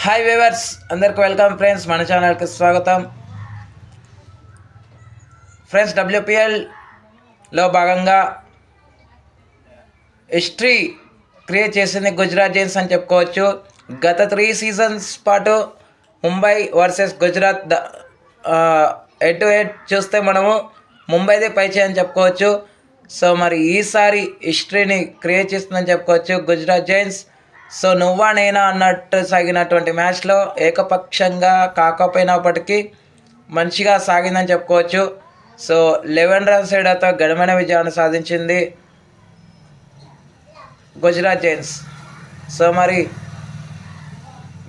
Hi viewers, అందరికి welcome friends. మన ఛానల్కి స్వాగతం. ఫ్రెండ్స్, డబ్ల్యూపీఎల్లో భాగంగా హిస్టరీ క్రియేట్ చేసింది గుజరాత్ జైన్స్ అని చెప్పుకోవచ్చు. గత 3 సీజన్స్ పాటు Mumbai versus Gujarat head to head చూస్తే మనము ముంబైదే పై చేయని చెప్పుకోవచ్చు. సో మరి ఈసారి హిస్టరీని క్రియేట్ చేస్తుందని చెప్పుకోవచ్చు గుజరాత్ జైన్స్. సో నువ్వా నేనా అన్నట్టు సాగినటువంటి మ్యాచ్లో ఏకపక్షంగా కాకపోయినప్పటికీ మంచిగా సాగిందని చెప్పుకోవచ్చు. సో 11 రన్స్ తేడాతో ఘనమైన విజయాన్ని సాధించింది గుజరాత్ జైన్స్. సో మరి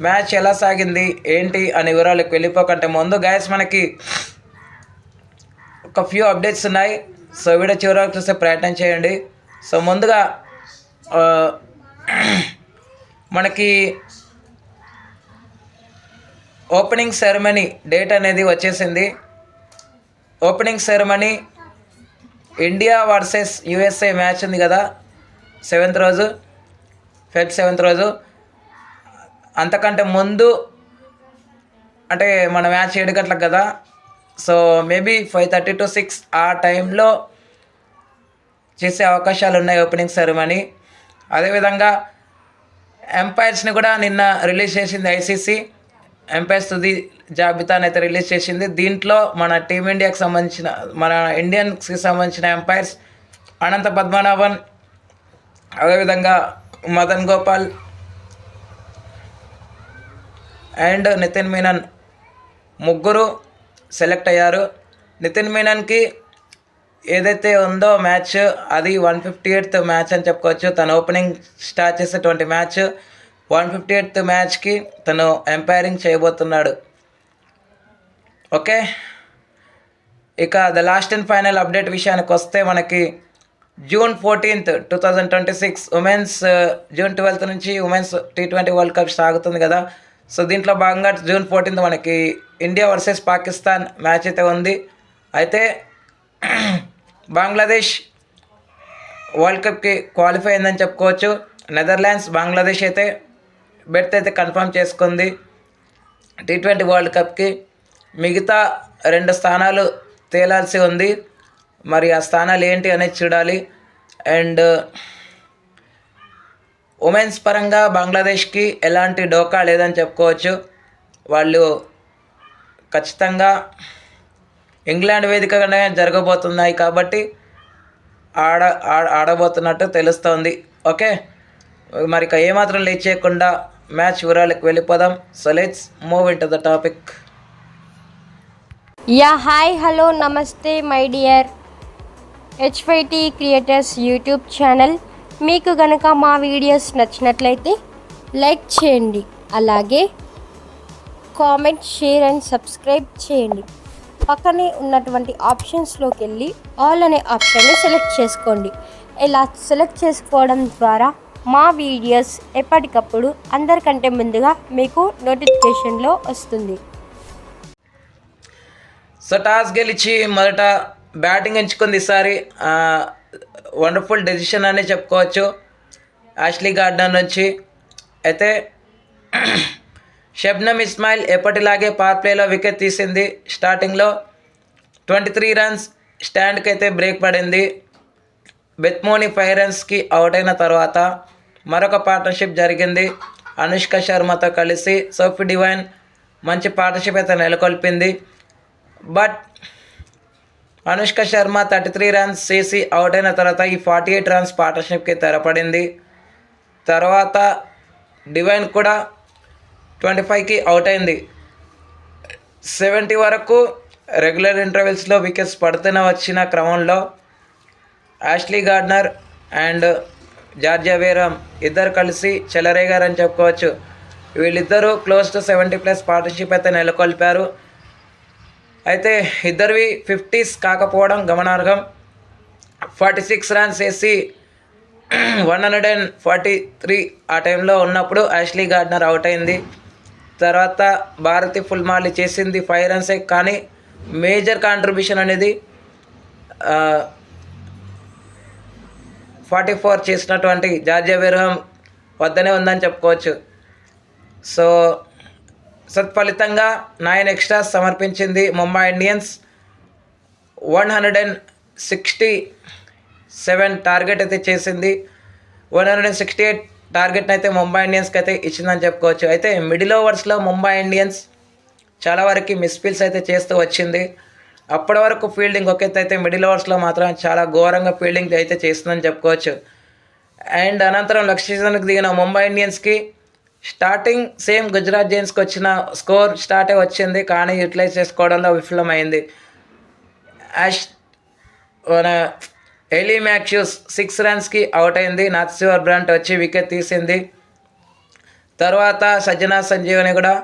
మ్యాచ్ ఎలా సాగింది ఏంటి అనే వివరాలకు వెళ్ళిపోకంటే ముందు గైస్ మనకి ఒక ఫ్యూ అప్డేట్స్ ఉన్నాయి. సో వీడియో చివరికి చూసే ప్రయత్నం చేయండి. సో ముందుగా మనకి ఓపెనింగ్ సెరమనీ డేట్ అనేది వచ్చేసింది. Opening ceremony India versus USA match ఉంది కదా, 7th రోజు, ఫెబ్ 7th రోజు. అంతకంటే ముందు అంటే మన మ్యాచ్ 7 గంటలకు కదా, సో మేబీ 5:30 to 6 ఆ టైంలో చేసే అవకాశాలు ఉన్నాయి ఓపెనింగ్ సెరమనీ. అదేవిధంగా ఎంపైర్స్ని కూడా నిన్న రిలీజ్ చేసింది ఐసీసీ. ఎంపైర్స్ తుది జాబితాని అయితే రిలీజ్ చేసింది. దీంట్లో మన టీమిండియాకి సంబంధించిన మన ఇండియన్స్కి సంబంధించిన ఎంపైర్స్ అనంత పద్మనాభన్, అదేవిధంగా మదన్ గోపాల్ అండ్ నితిన్ మీనన్ ముగ్గురు సెలెక్ట్ అయ్యారు. నితిన్ మీనన్కి ఏదైతే ఉందో మ్యాచ్ అది 158th మ్యాచ్ అని చెప్పుకోవచ్చు. తను ఓపెనింగ్ స్టార్ట్ చేసేటువంటి మ్యాచ్ 158th మ్యాచ్కి తను ఎంపైరింగ్ చేయబోతున్నాడు. ఓకే, ఇక the last and final update విషయానికి వస్తే మనకి June 14th, 2026 women's June 12th నుంచి ఉమెన్స్ T20 వరల్డ్ కప్ సాగుతుంది కదా. సో దీంట్లో భాగంగా June 14th మనకి ఇండియా వర్సెస్ పాకిస్తాన్ మ్యాచ్ అయితే ఉంది. అయితే బంగ్లాదేశ్ వరల్డ్ కప్కి క్వాలిఫై అయిందని చెప్పుకోవచ్చు. నెదర్లాండ్స్ బంగ్లాదేశ్ అయితే బెర్త్ అయితే కన్ఫర్మ్ చేసుకుంది T20 వరల్డ్ కప్కి. మిగతా 2 స్థానాలు తేలాల్సి ఉంది. మరి ఆ స్థానాలు ఏంటి అనేది చూడాలి. అండ్ ఉమెన్స్ పరంగా బంగ్లాదేశ్కి ఎలాంటి డోకా లేదని చెప్పుకోవచ్చు. వాళ్ళు ఖచ్చితంగా ఇంగ్లాండ్ వేదికగానే జరగబోతున్నాయి కాబట్టి ఆడబోతున్నట్టు తెలుస్తోంది. ఓకే, మరి ఇక ఏమాత్రం లేట్ చేయకుండా మ్యాచ్ వివరాలకు వెళ్ళిపోదాం. So let's move into the topic. Hi hello నమస్తే my dear H5T creators YouTube channel. మీకు కనుక మా వీడియోస్ నచ్చినట్లయితే లైక్ చేయండి, అలాగే కామెంట్, షేర్ అండ్ సబ్స్క్రైబ్ చేయండి. పక్కనే ఉన్నటువంటి ఆప్షన్స్లోకి వెళ్ళి ఆల్ అనే ఆప్షన్ని సెలెక్ట్ చేసుకోండి. ఇలా సెలెక్ట్ చేసుకోవడం ద్వారా మా వీడియోస్ ఎప్పటికప్పుడు అందరికంటే ముందుగా మీకు నోటిఫికేషన్లో వస్తుంది. సో టాస్ గెలిచి మొదట బ్యాటింగ్ ఎంచుకుంది ఈసారి. వండర్ఫుల్ డెసిషన్ అని చెప్పుకోవచ్చు యాష్లీ గార్డనర్ నుంచి. అయితే షబ్నమ్ ఇస్మాయిల్ ఎప్పటిలాగే పవర్ ప్లేలో వికెట్ తీసింది. స్టార్టింగ్లో 23 రన్స్ స్టాండ్కి అయితే బ్రేక్ పడింది. బెత్మోని 5 రన్స్కి అవుట్ అయిన తర్వాత మరొక పార్ట్నర్షిప్ జరిగింది అనుష్క శర్మతో కలిసి. సోఫీ డివైన్ మంచి పార్ట్నర్షిప్ అయితే నెలకొల్పింది. బట్ అనుష్క శర్మ 33 రన్స్ చేసి అవుట్ అయిన తర్వాత ఈ 48 రన్స్ పార్ట్నర్షిప్కి తెరపడింది. తర్వాత డివైన్ కూడా 25కి అవుట్ అయింది. 70 వరకు రెగ్యులర్ ఇంటర్వెల్స్లో వికెట్స్ పడుతూనే వచ్చిన క్రమంలో యాష్లీ గార్డనర్ అండ్ జార్జియా బేరమ్ ఇద్దరు కలిసి చెలరేగారని చెప్పుకోవచ్చు. వీళ్ళిద్దరూ క్లోజ్ టు 70+ పార్ట్నర్షిప్ అయితే నెలకొల్పారు. అయితే ఇద్దరివి 50s కాకపోవడం గమనార్హం. 46 రన్స్ వేసి 143 ఆ టైంలో ఉన్నప్పుడు యాష్లీ గార్డనర్ అవుట్ అయింది. తర్వాత భారతి ఫుల్మాలి చేసింది 5 రన్సే, కానీ మేజర్ కాంట్రిబ్యూషన్ అనేది 44 చేసినటువంటి జార్జియా బేరమ్ వద్దనే ఉందని చెప్పుకోవచ్చు. సో సత్ఫలితంగా 9 ఎక్స్ట్రాస్ సమర్పించింది ముంబై ఇండియన్స్. 167 టార్గెట్ అయితే చేసింది. 168 టార్గెట్ని అయితే ముంబై ఇండియన్స్కి అయితే ఇచ్చిందని చెప్పుకోవచ్చు. అయితే మిడిల్ ఓవర్స్లో ముంబై ఇండియన్స్ చాలా వరకు మిస్ఫీల్స్ అయితే చేస్తూ వచ్చింది. అప్పటి వరకు ఫీల్డింగ్ ఒక ఎత్తు అయితే మిడిల్ ఓవర్స్లో మాత్రం చాలా ఘోరంగా ఫీల్డింగ్ అయితే చేస్తుందని చెప్పుకోవచ్చు. అండ్ అనంతరం లక్ష్య సీజన్కి దిగిన ముంబై ఇండియన్స్కి స్టార్టింగ్ సేమ్ గుజరాత్ జైన్స్కి వచ్చిన స్కోర్ స్టార్టే వచ్చింది, కానీ యూటిలైజ్ చేసుకోవడంలో విఫలమైంది. ఎలీ మ్యాథ్యూస్ 6 రన్స్కి అవుట్ అయింది. నాథ్సివర్ బ్రంట్ వచ్చి వికెట్ తీసింది. తర్వాత సజ్జనా సంజీవని కూడా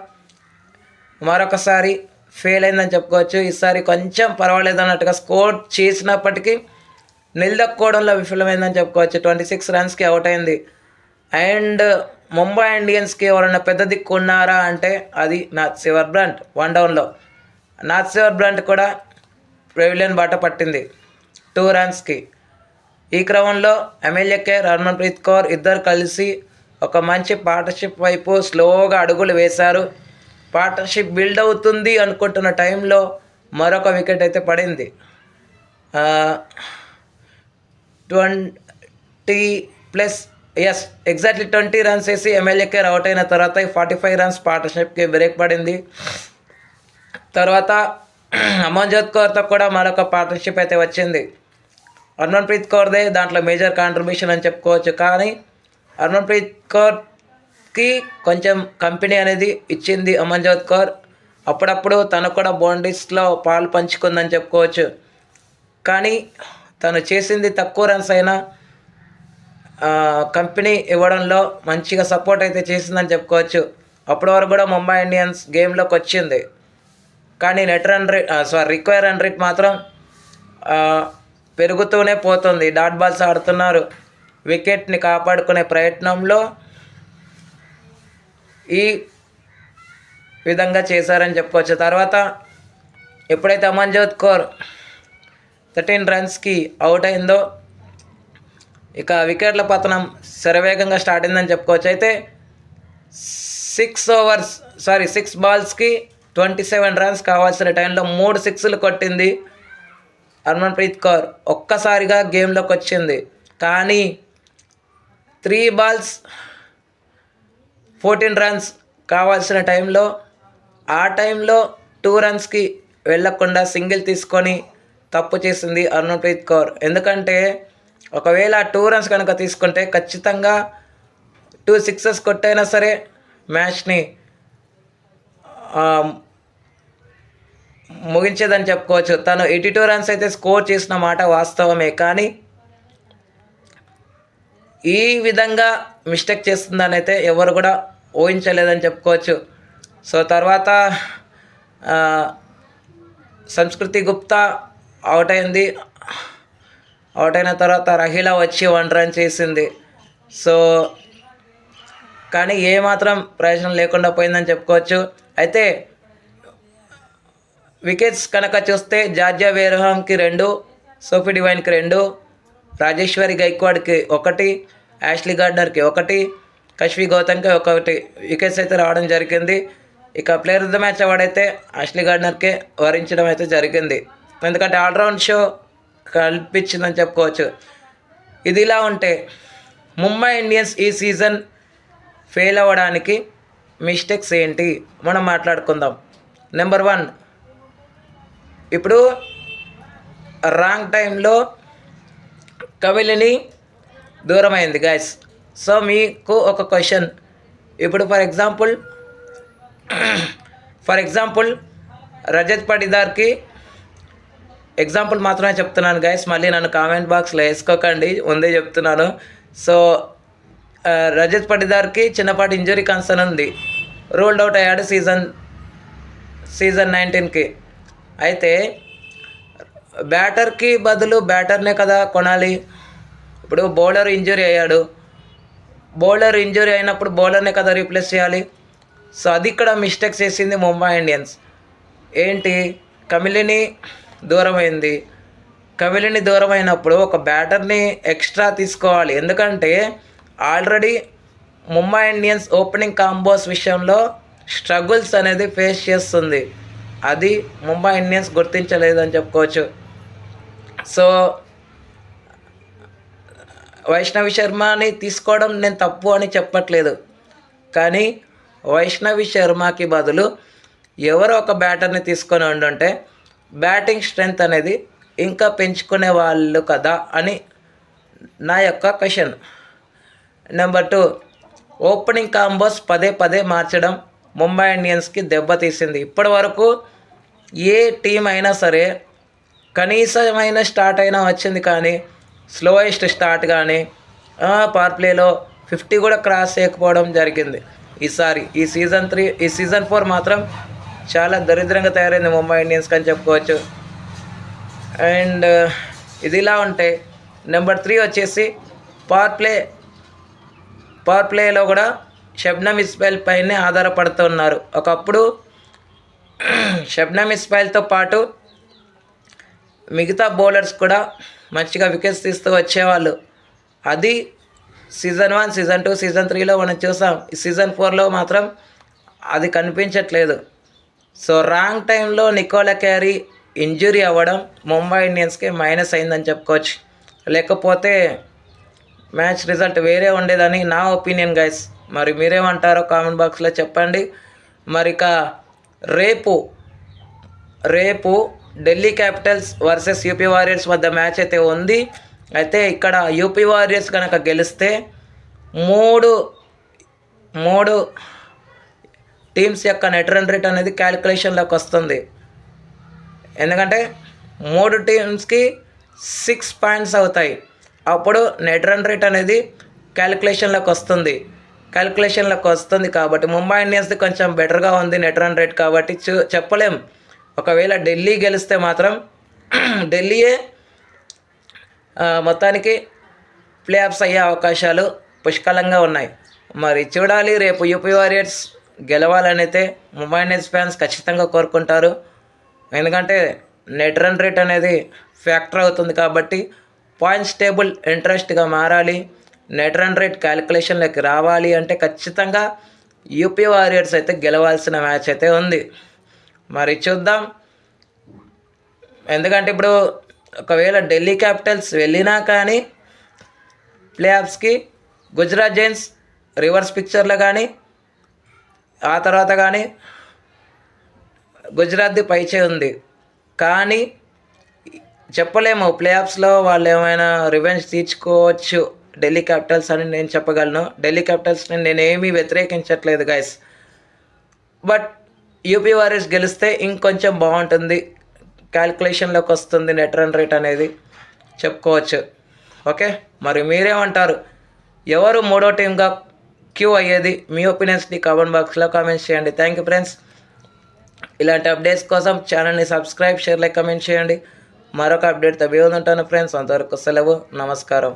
మరొకసారి ఫెయిల్ అయిందని చెప్పుకోవచ్చు. ఈసారి కొంచెం పర్వాలేదు అన్నట్టుగా స్కోర్ చేసినప్పటికీ నిలదొక్కుకోవడంలో విఫలమైందని చెప్పుకోవచ్చు. 26 రన్స్కి అవుట్ అయింది. అండ్ ముంబై ఇండియన్స్కి ఎవరైనా పెద్ద దిక్కు ఉన్నారా అంటే అది నాథ్సివర్ బ్రంట్. 1 డౌన్లో నాథ్సివర్ బ్రంట్ కూడా పెవిలియన్ బాట పట్టింది 2 రన్స్కి. ఈ క్రమంలో ఎమ్మెల్యేకే హర్మన్ప్రీత్ కౌర్ ఇద్దరు కలిసి ఒక మంచి పార్ట్నర్షిప్ వైపు స్లోగా అడుగులు వేశారు. పార్ట్నర్షిప్ బిల్డ్ అవుతుంది అనుకుంటున్న టైంలో మరొక వికెట్ అయితే పడింది. 20 రన్స్ వేసి ఎమ్మెల్యేకే అవుట్ అయిన తర్వాత 45 రన్స్ పార్ట్నర్షిప్కి బ్రేక్ పడింది. తర్వాత అమన్జోత్ కౌర్తో కూడా మరొక పార్ట్నర్షిప్ అయితే వచ్చింది. హర్మన్ప్రీత్ కౌర్దే దాంట్లో మేజర్ కాంట్రిబ్యూషన్ అని చెప్పుకోవచ్చు. కానీ హర్మన్ప్రీత్ కౌర్కి కొంచెం కంపెనీ అనేది ఇచ్చింది అమన్జోత్ కౌర్. అప్పుడప్పుడు తను కూడా బౌండరీస్లో పాలు పంచుకుందని చెప్పుకోవచ్చు. కానీ తను చేసింది తక్కువ రన్స్ అయినా కంపెనీ ఇవ్వడంలో మంచిగా సపోర్ట్ అయితే చేసిందని చెప్పుకోవచ్చు. అప్పటి వరకు కూడా ముంబై ఇండియన్స్ గేమ్లోకి వచ్చింది, కానీ రిక్వైర్ రన్ రేట్ మాత్రం పెరుగుతూనే పోతుంది. డాట్ బాల్స్ ఆడుతున్నారు. వికెట్ని కాపాడుకునే ప్రయత్నంలో ఈ విధంగా చేశారని చెప్పుకోవచ్చు. తర్వాత ఎప్పుడైతే అమన్జోత్ కౌర్ 13 రన్స్కి అవుట్ అయిందో ఇక వికెట్ల పతనం శరవేగంగా స్టార్ట్ అయిందని చెప్పుకోవచ్చు. అయితే 6 బాల్స్కి 27 రన్స్ కావాల్సిన టైంలో 3 సిక్స్లు కొట్టింది హర్మన్ప్రీత్ కౌర్. ఒక్కసారిగా గేమ్లోకి వచ్చింది. కానీ 3 balls 14 రన్స్ కావాల్సిన టైంలో ఆ టైంలో 2 రన్స్కి వెళ్ళకుండా సింగిల్ తీసుకొని తప్పు చేసింది హర్మన్ప్రీత్ కౌర్. ఎందుకంటే ఒకవేళ 2 రన్స్ కనుక తీసుకుంటే ఖచ్చితంగా 2 సిక్సెస్ కొట్టైనా సరే మ్యాచ్ని ముగించేదని చెప్పుకోవచ్చు. తను 82 రన్స్ అయితే స్కోర్ చేసిన మాట వాస్తవమే, కానీ ఈ విధంగా మిస్టేక్ చేస్తుందని అయితే ఎవరు కూడా ఊహించలేదని చెప్పుకోవచ్చు. సో తర్వాత సంస్కృతి గుప్తా అవుట్ అయింది. అవుట్ అయిన తర్వాత రహీలా వచ్చి 1 రన్ చేసింది. సో కానీ ఏమాత్రం ప్రయోజనం లేకుండా పోయిందని చెప్పుకోవచ్చు. అయితే వికెట్స్ కనుక చూస్తే జార్జియా బేర్హామ్కి 2, సోఫీ డివైన్కి 2, రాజేశ్వరి గైక్వాడ్కి 1, యాష్లీ గార్డనర్కి 1, కశ్వి గౌతమ్కి 1 వికెట్స్ అయితే రావడం జరిగింది. ఇక player of the match award అయితే యాష్లీ గార్డనర్కే వరించడం అయితే జరిగింది. ఎందుకంటే ఆల్రౌండ్ షో కల్పించిందని చెప్పుకోవచ్చు. ఇది ఇలా ఉంటే ముంబై ఇండియన్స్ ఈ సీజన్ ఫెయిల్ అవ్వడానికి మిస్టేక్స్ ఏంటి మనం మాట్లాడుకుందాం. నెంబర్ 1, ఇప్పుడు రాంగ్ టైంలో కమిలిని దూరమైంది గైస్. సో మీకు ఒక క్వశ్చన్. ఇప్పుడు ఫర్ ఎగ్జాంపుల్ రజత్ పటిదార్కి ఎగ్జాంపుల్ మాత్రమే చెప్తున్నాను గైస్, మళ్ళీ నన్ను కామెంట్ బాక్స్లో వేసుకోకండి, ముందే చెప్తున్నాను. సో రజత్ పటిదార్కి చిన్నపాటి ఇంజరీ కన్సర్న్ ఉంది. రూల్డ్ అవుట్ అయ్యాడు సీజన్ 19కి. అయితే బ్యాటర్కి బదులు బ్యాటర్నే కదా కొనాలి. ఇప్పుడు బౌలర్ ఇంజరీ అయ్యాడు, బౌలర్ ఇంజరీ అయినప్పుడు బౌలర్నే కదా రీప్లేస్ చేయాలి. సో అది ఇక్కడ మిస్టేక్స్ చేసింది ముంబై ఇండియన్స్. ఏంటి, కమిలిని దూరమైంది. కమిలిని దూరం అయినప్పుడు ఒక బ్యాటర్ని ఎక్స్ట్రా తీసుకోవాలి. ఎందుకంటే already Mumbai Indians opening combos విషయంలో స్ట్రగుల్స్ అనేది ఫేస్ చేస్తుంది. అది ముంబై ఇండియన్స్ గుర్తించలేదని చెప్పుకోవచ్చు. సో వైష్ణవి శర్మని తీసుకోవడం నేను తప్పు అని చెప్పట్లేదు, కానీ వైష్ణవి శర్మకి బదులు ఎవరో ఒక బ్యాటర్ని తీసుకొని ఉండుంటే బ్యాటింగ్ స్ట్రెంగ్త్ అనేది ఇంకా పెంచుకునే వాళ్ళు కదా అని నా యొక్క క్వశ్చన్. నెంబర్ 2, ఓపెనింగ్ కాంబోస్ పదే పదే మార్చడం ముంబై ఇండియన్స్కి దెబ్బతీసింది. ఇప్పటి వరకు ఏ టీం అయినా సరే కనీసమైన స్టార్ట్ అయినా వచ్చింది, కానీ స్లోయెస్ట్ స్టార్ట్ కానీ పవర్ ప్లేలో 50 కూడా క్రాస్ చేయకపోవడం జరిగింది. ఈసారి ఈ సీజన్ 4 మాత్రం చాలా దరిద్రంగా తయారైంది ముంబై ఇండియన్స్కి అని చెప్పుకోవచ్చు. అండ్ ఇదిలా ఉంటే నెంబర్ 3 వచ్చేసి పవర్ ప్లేలో కూడా షబ్నమ్ ఇస్మాయిల్ పైనే ఆధారపడుతున్నారు. ఒకప్పుడు షబ్నమ్ ఇస్మాయిల్తో పాటు మిగతా బౌలర్స్ కూడా మంచిగా వికెట్స్ తీస్తూ వచ్చేవాళ్ళు. అది సీజన్ 1, సీజన్ 2, సీజన్ 3లో మనం చూసాం. ఈ సీజన్ 4లో మాత్రం అది కనిపించట్లేదు. సో రాంగ్ టైంలో నికోలా క్యారీ ఇంజురీ అవ్వడం ముంబై ఇండియన్స్కి మైనస్ అయిందని చెప్పుకోవచ్చు. లేకపోతే మ్యాచ్ రిజల్ట్ వేరే ఉండేదని నా ఒపీనియన్ గైస్. మరి మీరేమంటారో కామెంట్ బాక్స్లో చెప్పండి. మరి ఇక రేపు Delhi Capitals versus UP warriors మధ్య మ్యాచ్ అయితే ఉంది. అయితే ఇక్కడ యూపీ వారియర్స్ కనుక గెలిస్తే మూడు టీమ్స్ యొక్క నెట్ రన్ రేట్ అనేది క్యాలిక్యులేషన్లోకి వస్తుంది. ఎందుకంటే 3 టీమ్స్కి 6 పాయింట్స్ అవుతాయి. అప్పుడు నెట్ రన్ రేట్ అనేది క్యాలిక్యులేషన్లోకి వస్తుంది కాబట్టి ముంబై ఇండియన్స్ది కొంచెం బెటర్గా ఉంది నెట్ రన్ రేట్ కాబట్టి చెప్పలేం. ఒకవేళ ఢిల్లీ గెలిస్తే మాత్రం ఢిల్లీయే మొత్తానికి ప్లే ఆఫ్స్ అయ్యే అవకాశాలు పుష్కలంగా ఉన్నాయి. మరి చూడాలి, రేపు యూపీ వారియర్స్ గెలవాలని అయితే ముంబై ఇండియన్స్ ఫ్యాన్స్ ఖచ్చితంగా కోరుకుంటారు. ఎందుకంటే నెట్ రన్ రేట్ అనేది ఫ్యాక్టర్ అవుతుంది కాబట్టి పాయింట్స్ టేబుల్ ఇంట్రెస్ట్గా మారాలి, నెట్ రన్ రేట్ క్యాలిక్యులేషన్లోకి రావాలి అంటే ఖచ్చితంగా యూపీ వారియర్స్ అయితే గెలవాల్సిన మ్యాచ్ అయితే ఉంది. మరి చూద్దాం. ఎందుకంటే ఇప్పుడు ఒకవేళ ఢిల్లీ క్యాపిటల్స్ వెళ్ళినా కానీ ప్లే ఆఫ్స్కి గుజరాత్ జైన్స్ రివర్స్ పిక్చర్లో కానీ ఆ తర్వాత కానీ గుజరాత్ది పైచే ఉంది. కానీ చెప్పలేము, ప్లే ఆఫ్స్లో వాళ్ళు ఏమైనా రివెంజ్ తీర్చుకోవచ్చు ఢిల్లీ క్యాపిటల్స్ అని నేను చెప్పగలను. ఢిల్లీ క్యాపిటల్స్ని నేనేమీ వ్యతిరేకించట్లేదు గైస్. బట్ యూపీ వారియర్స్ గెలిస్తే ఇంకొంచెం బాగుంటుంది, క్యాల్కులేషన్లోకి వస్తుంది నెట్ రన్ రేట్ అనేది చెప్పుకోవచ్చు. ఓకే, మరి మీరేమంటారు? ఎవరు 3వ టీమ్గా క్యూ అయ్యేది? మీ ఒపీనియన్స్ని కామెంట్ బాక్స్లో కామెంట్ చేయండి. Thank you friends. ఇలాంటి అప్డేట్స్ కోసం ఛానల్ని సబ్స్క్రైబ్, షేర్, లైక్, కామెంట్ చేయండి. మరొక అప్డేట్తో ఉంటాను ఫ్రెండ్స్. అంతవరకు సెలవు, నమస్కారం.